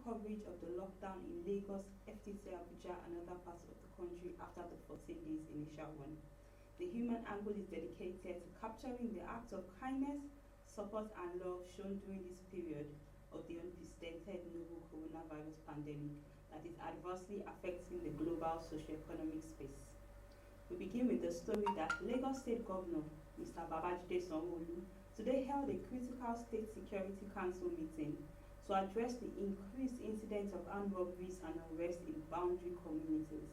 coverage of the lockdown in Lagos, FTC Abuja, and other parts of the country after the 14 days initial one. The human angle is dedicated to capturing the acts of kindness, support, and love shown during this period of the unprecedented novel coronavirus pandemic that is adversely affecting the global socio-economic space. We begin with the story that Lagos State Governor Mr. Babajide Sanwo-Olu today held a critical State Security Council meeting to address the increased incidence of armed robberies and unrest in boundary communities.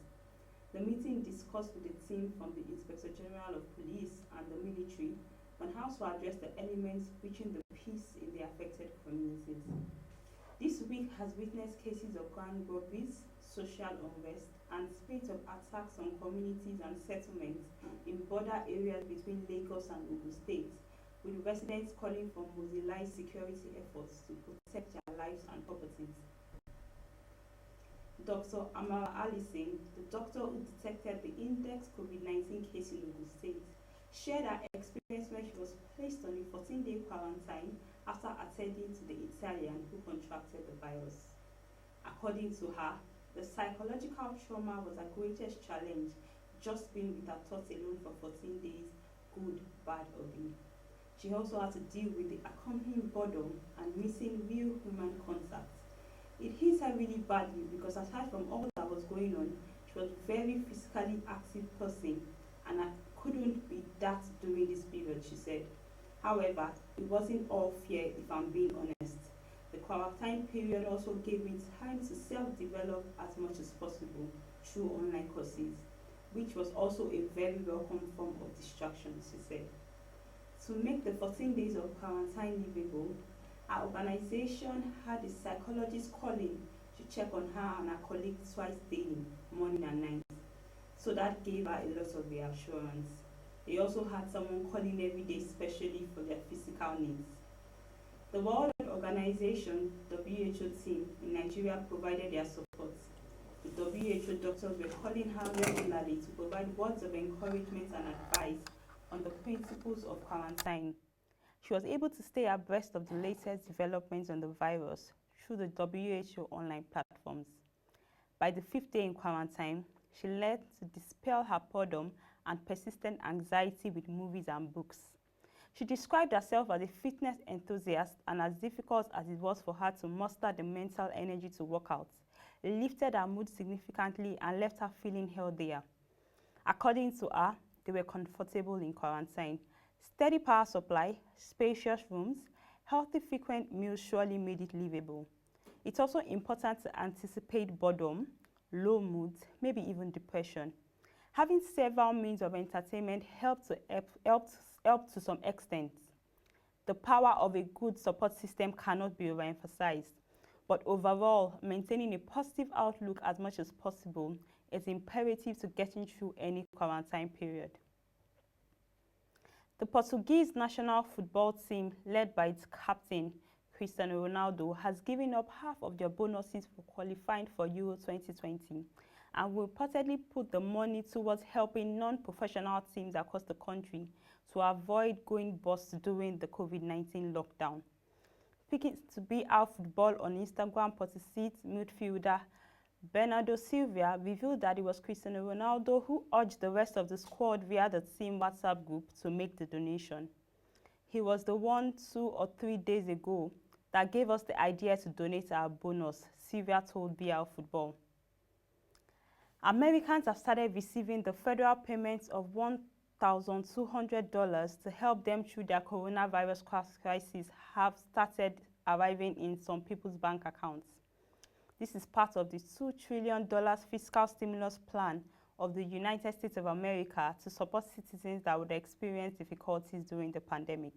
The meeting discussed with the team from the Inspector General of Police and the military on how to address the elements breaching the peace in the affected communities. This week has witnessed cases of gang robberies, social unrest, and spate of attacks on communities and settlements in border areas between Lagos and Ogun State, with residents calling for mobilized security efforts to protect their lives and properties. Dr. Amara Allison, the doctor who detected the index COVID-19 case in Ogun State, shared her experience when she was placed on a 14-day quarantine after attending to the Italian who contracted the virus. According to her, the psychological trauma was her greatest challenge, just being with her thoughts alone for 14 days, good, bad, ugly. She also had to deal with the accompanying boredom and missing real human contact. It hit her really badly because aside from all that was going on, she was a very physically active person and I couldn't be that during this period, she said. However, it wasn't all fear if I'm being honest. The quarantine period also gave me time to self-develop as much as possible through online courses, which was also a very welcome form of distraction, she said. To make the 14 days of quarantine livable, our organization had a psychologist calling to check on her and her colleagues twice daily, morning and night. So that gave her a lot of reassurance. They also had someone calling every day, especially for their physical needs. The World Health Organization, WHO team in Nigeria provided their support. The WHO doctors were calling her regularly to provide words of encouragement and advice on the principles of quarantine. She was able to stay abreast of the latest developments on the virus through the WHO online platforms. By the 5th day in quarantine, she learned to dispel her boredom and persistent anxiety with movies and books. She described herself as a fitness enthusiast, and as difficult as it was for her to muster the mental energy to work out, it lifted her mood significantly and left her feeling healthier. According to her, they were comfortable in quarantine. Steady power supply, spacious rooms, healthy frequent meals surely made it livable. It's also important to anticipate boredom, low moods, maybe even depression. Having several means of entertainment helped to some extent. The power of a good support system cannot be overemphasized, but overall, maintaining a positive outlook as much as possible is imperative to getting through any quarantine period. The Portuguese national football team, led by its captain, Cristiano Ronaldo, has given up half of their bonuses for qualifying for Euro 2020 and will reportedly put the money towards helping non-professional teams across the country to avoid going bust during the COVID-19 lockdown. Speaking to BR Football on Instagram, Portuguese midfielder Bernardo Silva revealed that it was Cristiano Ronaldo who urged the rest of the squad via the team WhatsApp group to make the donation. He was the one 2 or 3 days ago that gave us the idea to donate our bonus, Silva told BR Football. Americans have started receiving the federal payments of $1,200 to help them through their coronavirus crisis have started arriving in some people's bank accounts. This is part of the $2 trillion fiscal stimulus plan of the United States of America to support citizens that would experience difficulties during the pandemic.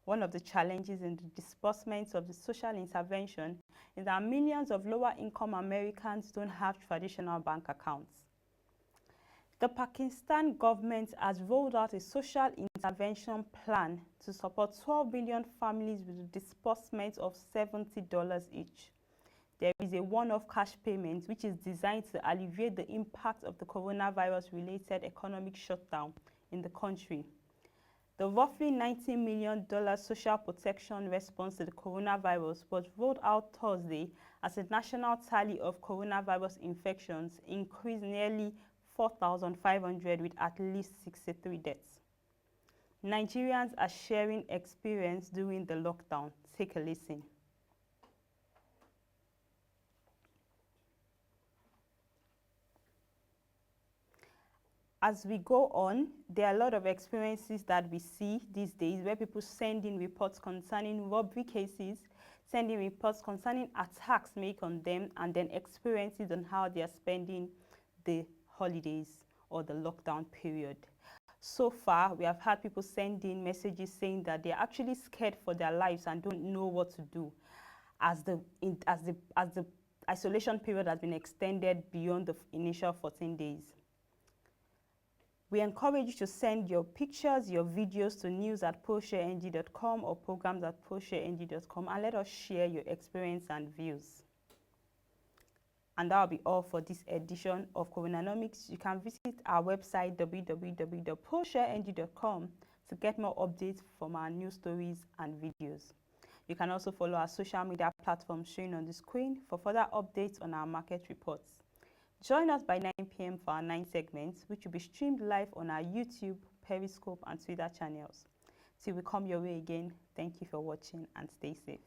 One of the challenges in the disbursement of the social intervention is that millions of lower-income Americans don't have traditional bank accounts. The Pakistan government has rolled out a social intervention plan to support 12 million families with a disbursement of $70 each. There is a one-off cash payment which is designed to alleviate the impact of the coronavirus-related economic shutdown in the country. The roughly $90 million social protection response to the coronavirus was rolled out Thursday as the national tally of coronavirus infections increased nearly 4,500 with at least 63 deaths. Nigerians are sharing experience during the lockdown. Take a listen. As we go on, there are a lot of experiences that we see these days where people send in reports concerning robbery cases, send in reports concerning attacks made on them, and then experiences on how they are spending the holidays or the lockdown period. So far, we have had people send in messages saying that they're actually scared for their lives and don't know what to do as the isolation period has been extended beyond the initial 14 days. We encourage you to send your pictures, your videos to news@proshareng.com or programs@proshareng.com and let us share your experience and views. And that will be all for this edition of Coronanomics. You can visit our website www.proshareng.com to get more updates from our news stories and videos. You can also follow our social media platforms showing on the screen for further updates on our market reports. Join us by 9 p.m. for our 9 segments, which will be streamed live on our YouTube, Periscope, and Twitter channels. Till we come your way again, thank you for watching and stay safe.